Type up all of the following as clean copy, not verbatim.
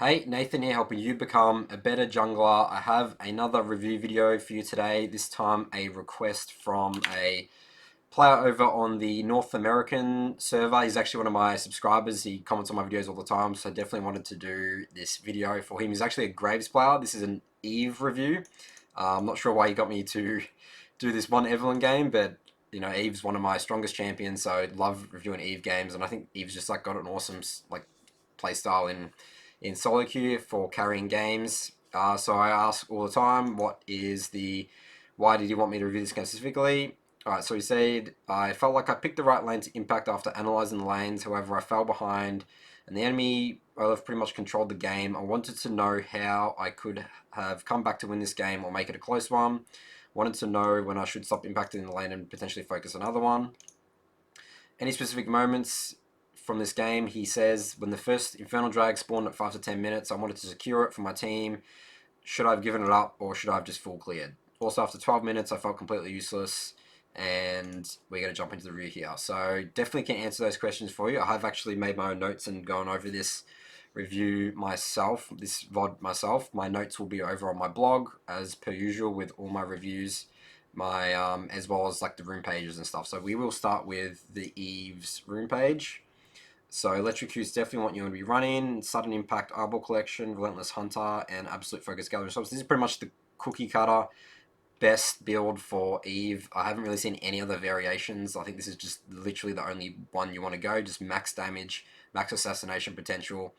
Hey, Nathan here, helping you become a better jungler. I have another review video for you today, this time a request from a player over on the North American server. He's actually one of my subscribers. He comments on my videos all the time, so I definitely wanted to do this video for him. He's actually a Graves player. This is an Eve review. I'm not sure why he got me to do this one Evelynn game, but you know, Eve's one of my strongest champions, so I love reviewing Eve games, and I think Eve's just like got an awesome play style in solo queue for carrying games. So I ask all the time, why did you want me to review this game specifically? Alright, so he said, I felt like I picked the right lane to impact after analysing the lanes, however I fell behind and the enemy Olaf pretty much controlled the game. I wanted to know how I could have come back to win this game or make it a close one. Wanted to know when I should stop impacting the lane and potentially focus on another one. Any specific moments from this game, he says, when the first Infernal Drag spawned at 5 to 10 minutes, I wanted to secure it for my team. Should I have given it up or should I have just full cleared? Also, after 12 minutes, I felt completely useless, and we're going to jump into the review here. So definitely can answer those questions for you. I have actually made my own notes and gone over this review myself, this VOD myself. My notes will be over on my blog, as per usual, with all my reviews, my as well as like the room pages and stuff. So we will start with the Eve's room page. So Electrocute's definitely what you want to be running. Sudden Impact, Eyeball Collection, Relentless Hunter, and Absolute Focus Gather Shops. This is pretty much the cookie cutter best build for Eve. I haven't really seen any other variations. I think this is just literally the only one you want to go. Just max damage, max assassination potential.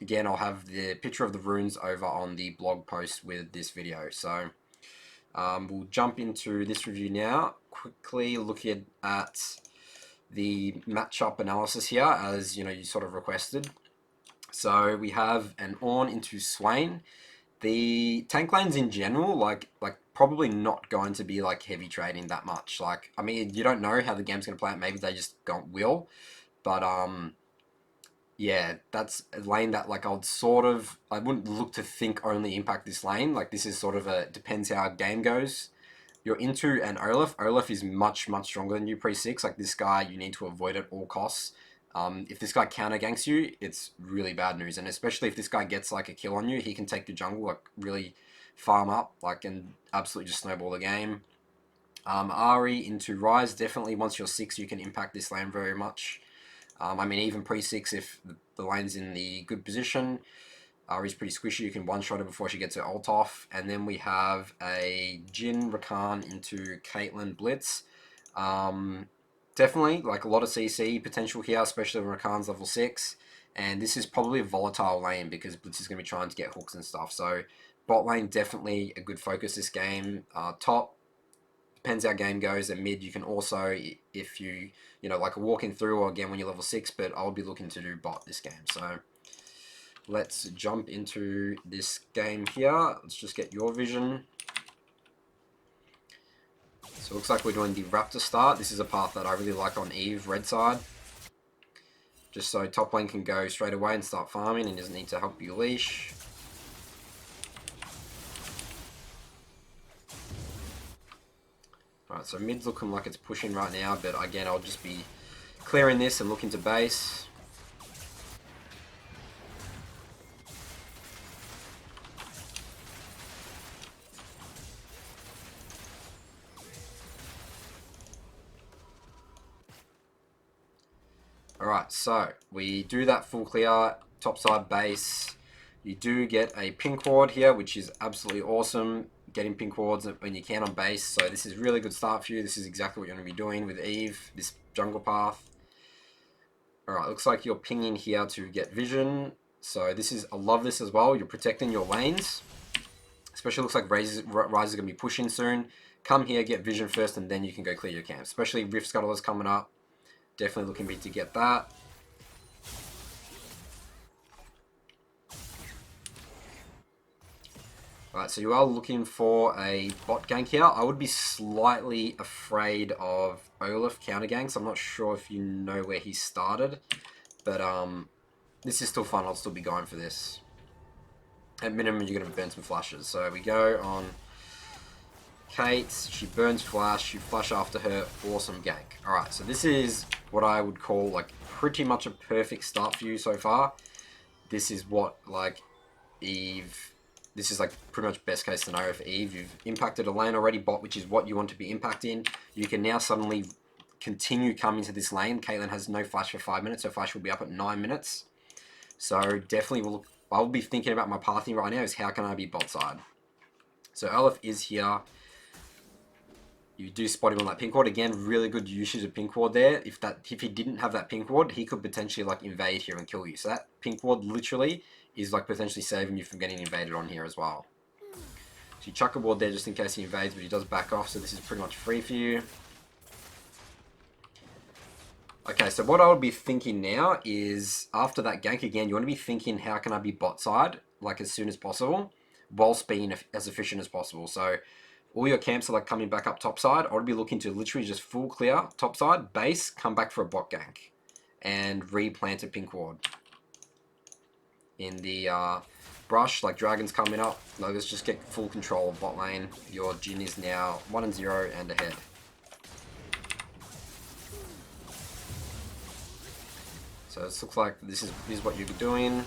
Again, I'll have the picture of the runes over on the blog post with this video. So we'll jump into this review now. Quickly looking at the matchup analysis here, as you know, you sort of requested. So we have an Ornn into Swain. The tank lanes in general, like probably not going to be like heavy trading that much. Like, I mean, you don't know how the game's going to play out. Maybe they just will, but yeah, that's a lane that like I wouldn't look to think only impact this lane. Like, this is sort of depends how a game goes. You're into an Olaf. Olaf is much stronger than you pre-6. Like, this guy, you need to avoid at all costs. If this guy counter ganks you, it's really bad news. And especially if this guy gets like a kill on you, he can take the jungle, like really farm up, like, and absolutely just snowball the game. Ari into Rise, definitely once you're 6, you can impact this lane very much. I mean, even pre-6, if the lane's in the good position, Ari's pretty squishy. You can one-shot her before she gets her ult off. And then we have a Jhin Rakan into Caitlyn Blitz. Definitely, like, a lot of CC potential here, especially when Rakan's level 6. And this is probably a volatile lane because Blitz is going to be trying to get hooks and stuff. So bot lane, definitely a good focus this game. Top, depends how game goes. And mid, you can also, if you know, like walking through, or again when you're level 6, but I'll be looking to do bot this game. So let's jump into this game here. Let's just get your vision. So it looks like we're doing the Raptor start. This is a path that I really like on Eve, red side. Just so top lane can go straight away and start farming and doesn't need to help you leash. Alright, so mid's looking like it's pushing right now, but again, I'll just be clearing this and looking to base. Alright, so we do that full clear, topside base. You do get a pink ward here, which is absolutely awesome. Getting pink wards when you can on base. So this is a really good start for you. This is exactly what you're going to be doing with Eve, this jungle path. Alright, looks like you're pinging here to get vision. So this is, I love this as well. You're protecting your lanes. Especially looks like Rise is going to be pushing soon. Come here, get vision first, and then you can go clear your camp. Especially Rift Scuttle is coming up. Definitely looking to get that. Alright, so you are looking for a bot gank here. I would be slightly afraid of Olaf counter ganks. I'm not sure if you know where he started, but this is still fun. I'll still be going for this. At minimum, you're going to burn some flashes. So we go on Kate. She burns flash. You flash after her. Awesome gank. Alright, so this is what I would call like pretty much a perfect start for you so far. this is what, like, Eve... This is, like, pretty much best case scenario for Eve. You've impacted a lane already, bot, which is what you want to be impacting. You can now suddenly continue coming to this lane. Caitlyn has no flash for 5 minutes. Her flash will be up at 9 minutes. So definitely I'll be thinking about my pathing right now is how can I be bot side. So Olaf is here. You do spot him on that pink ward. Again, really good usage of pink ward there. If he didn't have that pink ward, he could potentially like invade here and kill you. So that pink ward literally is like potentially saving you from getting invaded on here as well. So you chuck a ward there just in case he invades, but he does back off, so this is pretty much free for you. Okay, so what I would be thinking now is, after that gank again, you want to be thinking, how can I be bot side, like as soon as possible, whilst being as efficient as possible. So all your camps are like coming back up top side. I would be looking to literally just full clear top side, base, come back for a bot gank, and replant a pink ward. In the brush, like dragons coming up, like, let's just get full control of bot lane. Your Jhin is now 1-0 and ahead. So it looks like this is what you're doing.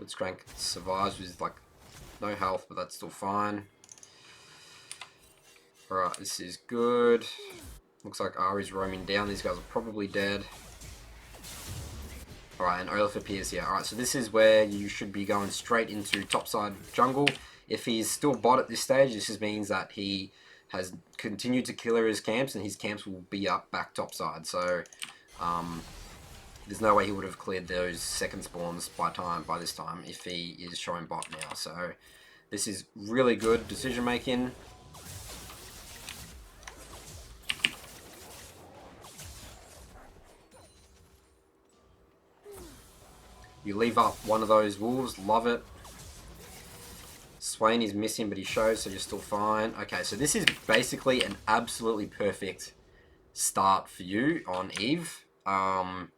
Blitzcrank survives with like no health, but that's still fine. Alright, this is good. Looks like Ari's roaming down. These guys are probably dead. Alright, and Olaf appears here. Alright, so this is where you should be going straight into topside jungle. If he's still bot at this stage, this just means that he has continued to clear his camps, and his camps will be up back topside. So there's no way he would have cleared those second spawns by this time if he is showing bot now. So this is really good decision making. You leave up one of those wolves, love it. Swain is missing, but he shows, so you're still fine. Okay, so this is basically an absolutely perfect start for you on Eve. And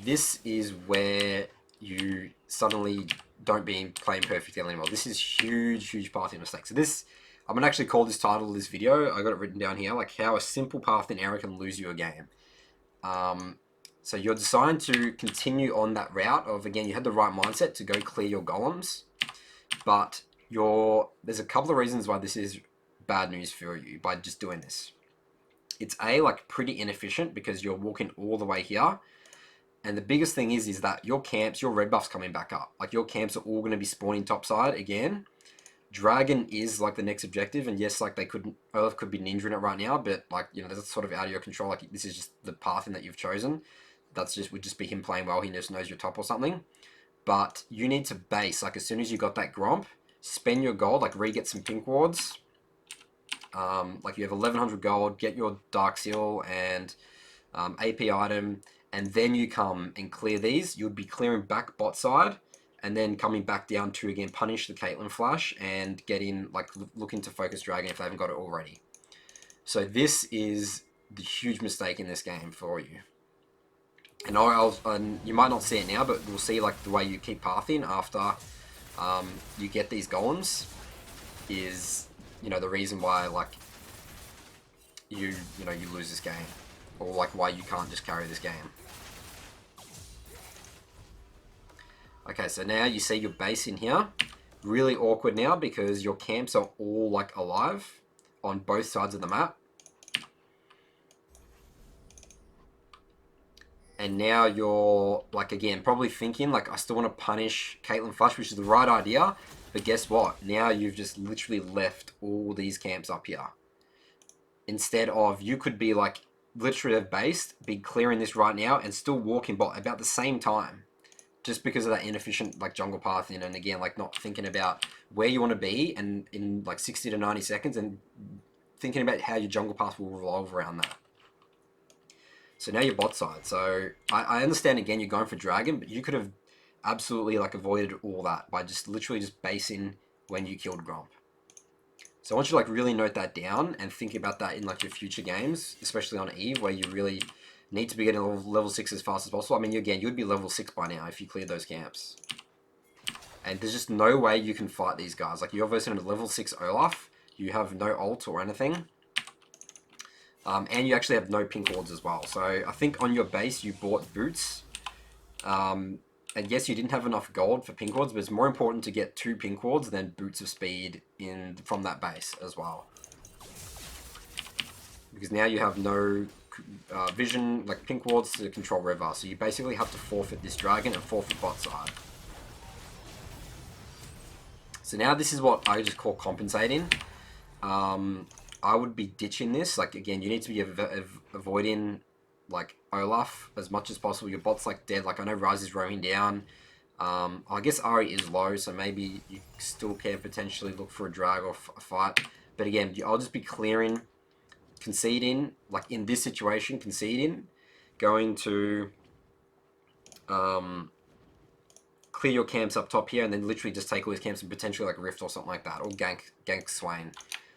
this is where you suddenly don't be playing perfectly anymore. This is huge pathing mistake. So this, I'm going to actually call this title of this video, I got it written down here, like how a simple pathing error can lose you a game. So you're deciding to continue on that route of, again, you had the right mindset to go clear your golems, but there's a couple of reasons why this is bad news for you by just doing this. It's like pretty inefficient because you're walking all the way here. And the biggest thing is that your camps, your red buff's coming back up. Like your camps are all going to be spawning topside again. Dragon is like the next objective, and yes, like Olaf could be ninjaing it right now, but like, you know, that's sort of out of your control. Like this is just the pathing that you've chosen. Would just be him playing well. He just knows your top or something. But you need to base, like as soon as you got that Gromp, spend your gold, like re-get some pink wards. Like you have 1100 gold, get your Dark Seal and AP item, and then you come and clear these. You'd be clearing back bot side, and then coming back down to, again, punish the Caitlyn flash and get in, like looking to focus Dragon if they haven't got it already. So this is the huge mistake in this game for you. And you might not see it now, but we'll see like the way you keep pathing after you get these golems is, you know, the reason why like you lose this game, or like why you can't just carry this game. Okay, so now you see your base in here. Really awkward now because your camps are all like alive on both sides of the map. And now you're, like, again, probably thinking, like, I still want to punish Caitlyn flash, which is the right idea. But guess what? Now you've just literally left all these camps up here. Instead of, you could be, like, literally have based, be clearing this right now, and still walking bot about the same time. Just because of that inefficient, like, jungle pathing, and again, like, not thinking about where you want to be, and in, like, 60 to 90 seconds, and thinking about how your jungle path will revolve around that. So now you're bot side. So I understand, again, you're going for Dragon, but you could have absolutely like avoided all that by just literally just basing when you killed Gromp. So I want you to like really note that down and think about that in like your future games, especially on Eve, where you really need to be getting level 6 as fast as possible. I mean, again, you'd be level 6 by now if you cleared those camps. And there's just no way you can fight these guys. Like, you're versing a level 6 Olaf, you have no ult or anything. And you actually have no pink wards as well. So I think on your base you bought boots. And yes, you didn't have enough gold for pink wards, but it's more important to get 2 pink wards than boots of speed from that base as well. Because now you have no vision, like pink wards to control river. So you basically have to forfeit this dragon and forfeit bot side. So now this is what I just call compensating. I would be ditching this. Like, again, you need to be avoiding, like, Olaf as much as possible. Your bot's, like, dead. Like, I know Rise is roaming down. I guess Ari is low, so maybe you still can potentially look for a drag or a fight. But again, I'll just be clearing, conceding, like, in this situation, conceding, going to clear your camps up top here, and then literally just take all his camps and potentially like Rift or something like that, or gank Swain.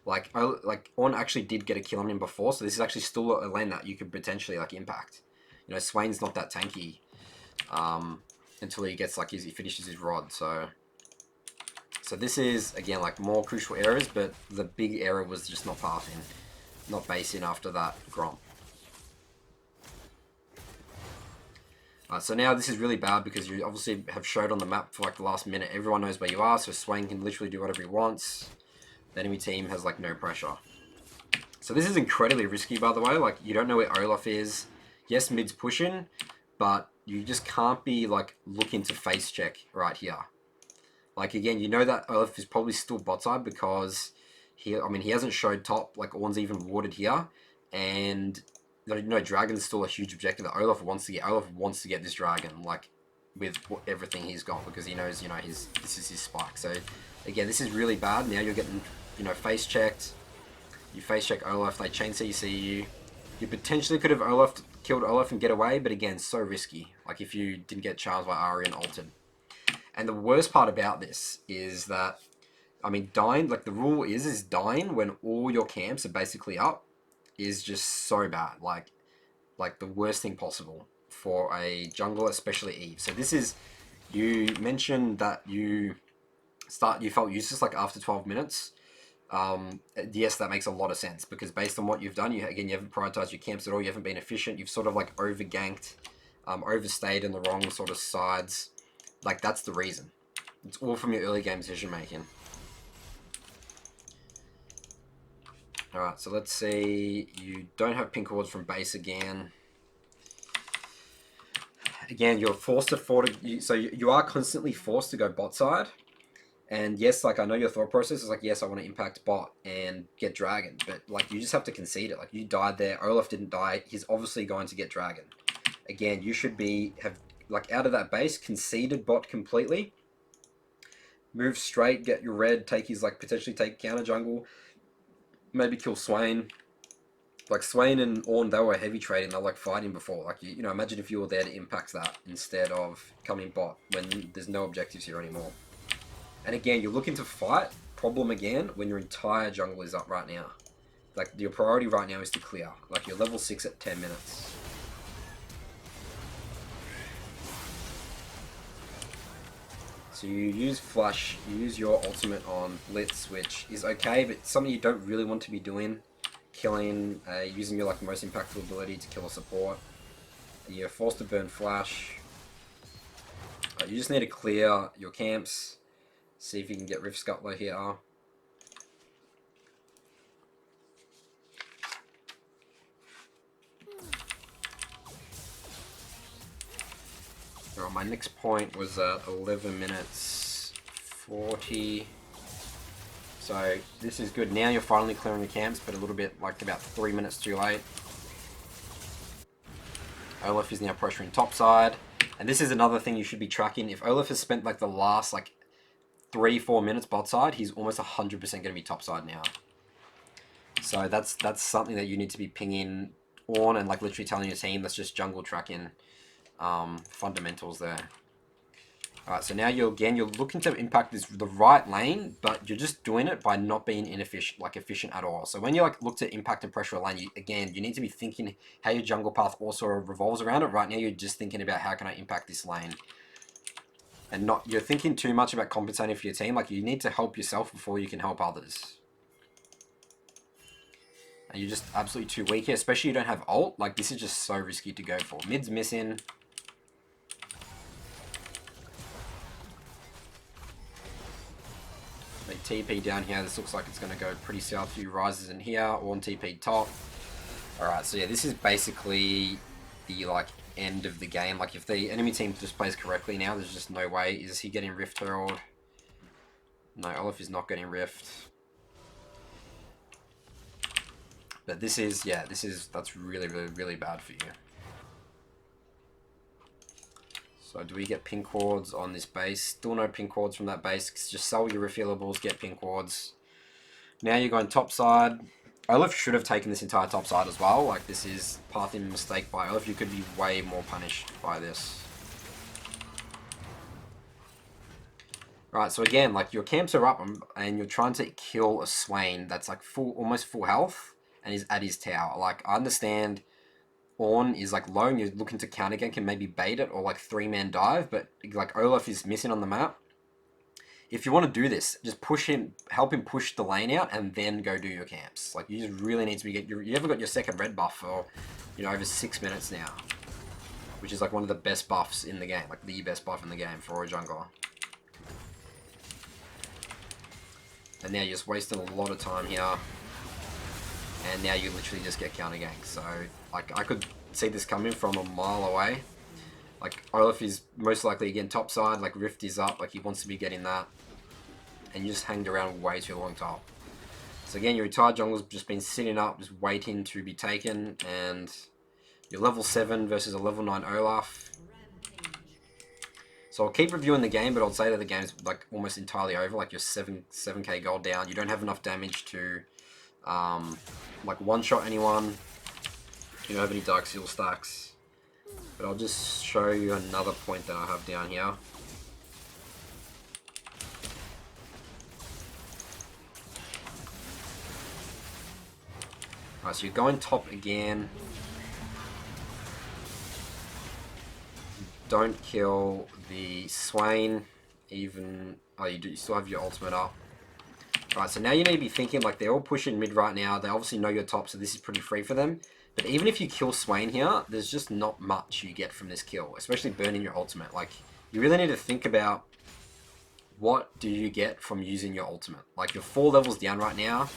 Like Ornn actually did get a kill on him before, so this is actually still a lane that you could potentially like impact. You know, Swain's not that tanky until he gets like he finishes his rod. So this is again like more crucial errors, but the big error was just not pathing, not basing after that Gromp. So now this is really bad because you obviously have showed on the map for like the last minute. Everyone knows where you are, so Swain can literally do whatever he wants. The enemy team has like no pressure. So this is incredibly risky, by the way. Like, you don't know where Olaf is. Yes, mid's pushing, but you just can't be like looking to face check right here. Like, again, you know that Olaf is probably still bot side because he hasn't showed top. Like, Ornn's even warded here, and no, dragon's still a huge objective that Olaf wants to get. Olaf wants to get this dragon, like, with everything he's got, because he knows, this is his spike. So, again, this is really bad. Now you're getting, face checked. You face check Olaf, they chain CC you. You potentially could have killed Olaf and get away, but again, so risky. Like, if you didn't get charged by Ari and ulted. And the worst part about this is that, dying, like, the rule is dying when all your camps are basically up is just so bad. Like the worst thing possible for a jungler, especially Eve. So this is, you mentioned that you felt useless like after 12 minutes. Yes, that makes a lot of sense, because based on what you've done, you haven't prioritized your camps at all. You haven't been efficient. You've sort of like over ganked, overstayed in the wrong sort of sides. Like, that's the reason. It's all from your early game decision making. Alright, so let's see. You don't have pink wards from base again. Again, you're forced to so you are constantly forced to go bot side. And yes, like, I know your thought process is like, yes, I want to impact bot and get dragon, but like, you just have to concede it. Like, you died there, Olaf didn't die, he's obviously going to get dragon. Again, you should have like out of that base, conceded bot completely, move straight, get your red, potentially take counter jungle, maybe kill Swain. Like, Swain and Ornn, they were heavy trading, they were like fighting before. Like, imagine if you were there to impact that instead of coming bot when there's no objectives here anymore. And again, you're looking to fight, problem again, when your entire jungle is up right now. Like, your priority right now is to clear. Like, you're level 6 at 10 minutes. So you use Flash, you use your ultimate on Blitz, which is okay, but something you don't really want to be doing. Killing, using your like most impactful ability to kill a support. You're forced to burn Flash. You just need to clear your camps. See if you can get Rift Scuttler here. Alright, my next point was at 11 minutes 40. So this is good. Now you're finally clearing the camps, but a little bit, like about 3 minutes too late. Olaf is now pressuring topside. And this is another thing you should be tracking. If Olaf has spent like the last like 3-4 minutes bot side, he's almost 100% going to be topside now. So that's something that you need to be pinging on and like literally telling your team. That's just jungle tracking fundamentals there. Alright, so now you're looking to impact the right lane, but you're just doing it by not being efficient at all. So when you look to impact and pressure a lane, you need to be thinking how your jungle path also revolves around it. Right now you're just thinking about how can I impact this lane. And you're thinking too much about compensating for your team. Like, you need to help yourself before you can help others. And you're just absolutely too weak here, especially you don't have ult. Like, this is just so risky to go for. Mid's missing. They TP down here. This looks like it's going to go pretty south. Few rises in here. One TP top. Alright, so yeah, this is basically the, like, end of the game. Like, if the enemy team just plays correctly now, there's just no way. Is he getting Rift Herald? No, Olaf is not getting Rift. But this is, yeah, that's really, really, really bad for you. So do we get pink wards on this base? Still no pink wards from that base. Just sell your refillables, get pink wards. Now you're going top side. Olaf should have taken this entire top side as well. Like, this is pathing mistake by Olaf. You could be way more punished by this. Right, so again, like, your camps are up and you're trying to kill a Swain that's like almost full health and is at his tower. Like, I understand Ornn is like low and you're looking to counter gank and maybe bait it or like 3-man dive, but like Olaf is missing on the map. If you want to do this, just push him, help him push the lane out and then go do your camps. Like, you just really need to be you haven't got your second red buff for, you know, over 6 minutes now, which is like one of the best buffs in the game, like the best buff in the game for a jungler. And now you're just wasting a lot of time here. And now you literally just get counter ganked. So, like, I could see this coming from a mile away. Like, Olaf is most likely, again, top side. Like, Rift is up. Like, he wants to be getting that. And you just hanged around way too long top. So, again, your retired jungler's just been sitting up, just waiting to be taken. And you're level 7 versus a level 9 Olaf. So I'll keep reviewing the game, but I'll say that the game's like almost entirely over. Like, you're 7k gold down. You don't have enough damage to like one-shot anyone. You don't have any Dark Seal stacks. But I'll just show you another point that I have down here. Alright, so you're going top again. Don't kill the Swain, even... Oh, you still have your ultimate up. Alright, so now you need to be thinking, like, they're all pushing mid right now. They obviously know you're top, so this is pretty free for them. But even if you kill Swain here, there's just not much you get from this kill, especially burning your ultimate. Like, you really need to think about what do you get from using your ultimate. Like, you're 4 levels down right now.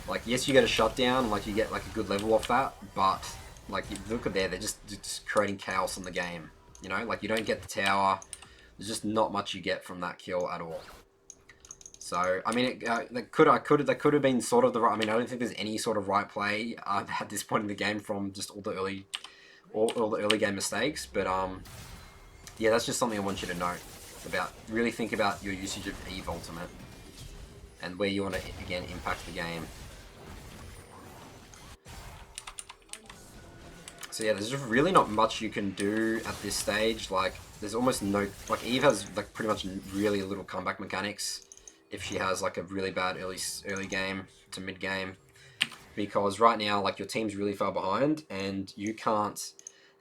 Like, yes, you get a shutdown, like, you get, like, a good level off that, but, like, look at there, they're just creating chaos in the game. You know, like, you don't get the tower. There's just not much you get from that kill at all. So, I mean, that could have been sort of the right... I mean, I don't think there's any sort of right play at this point in the game from just all the early game mistakes. But, yeah, that's just something I want you to know about. Really think about your usage of Eve Ultimate and where you want to, again, impact the game. So yeah, there's just really not much you can do at this stage. Like, there's almost no... Like, Eve has, like, pretty much really little comeback mechanics if she has, like, a really bad early game to mid game. Because right now, like, your team's really far behind, and you can't...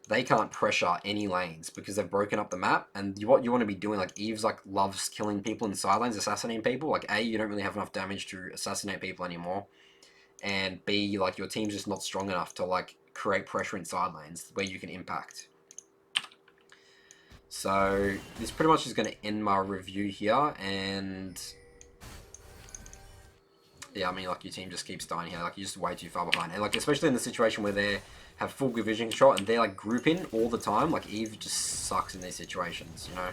They can't pressure any lanes because they've broken up the map. And what you want to be doing, like, Eve's, like, loves killing people in the side lanes, assassinating people. Like, A, you don't really have enough damage to assassinate people anymore. And B, like, your team's just not strong enough to, like, create pressure in side lanes where you can impact. So this pretty much is going to end my review here, and yeah, I mean, like, your team just keeps dying here. Like, you're just way too far behind, and like, especially in the situation where they have full vision shot and they're like grouping all the time. Like, Eve just sucks in these situations, you know.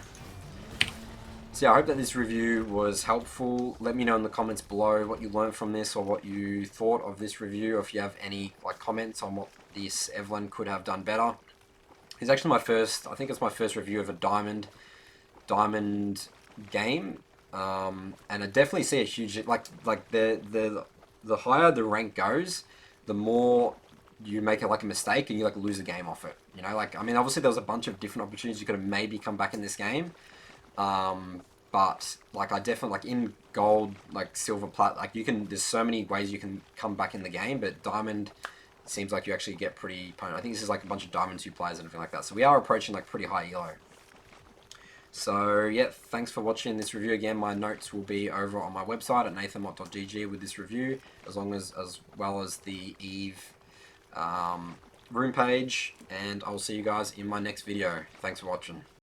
So yeah, I hope that this review was helpful. Let me know in the comments below what you learned from this or what you thought of this review, or if you have any, like, comments on what this Evelynn could have done better. It's actually my first, I think it's my first review of a diamond game, and I definitely see a huge, like the higher the rank goes, the more you make like a mistake and you like lose a game off it. You know, like, I mean, obviously there was a bunch of different opportunities you could have maybe come back in this game, but like, I definitely, like, in gold, like silver, plat, like, you can, there's so many ways you can come back in the game, but diamond seems like you actually get pretty potent. I think this is like a bunch of diamond 2 players and everything like that. So we are approaching like pretty high elo. So yeah, thanks for watching this review again. My notes will be over on my website at nathanmott.gg with this review, as well as the Eve room page, and I'll see you guys in my next video. Thanks for watching.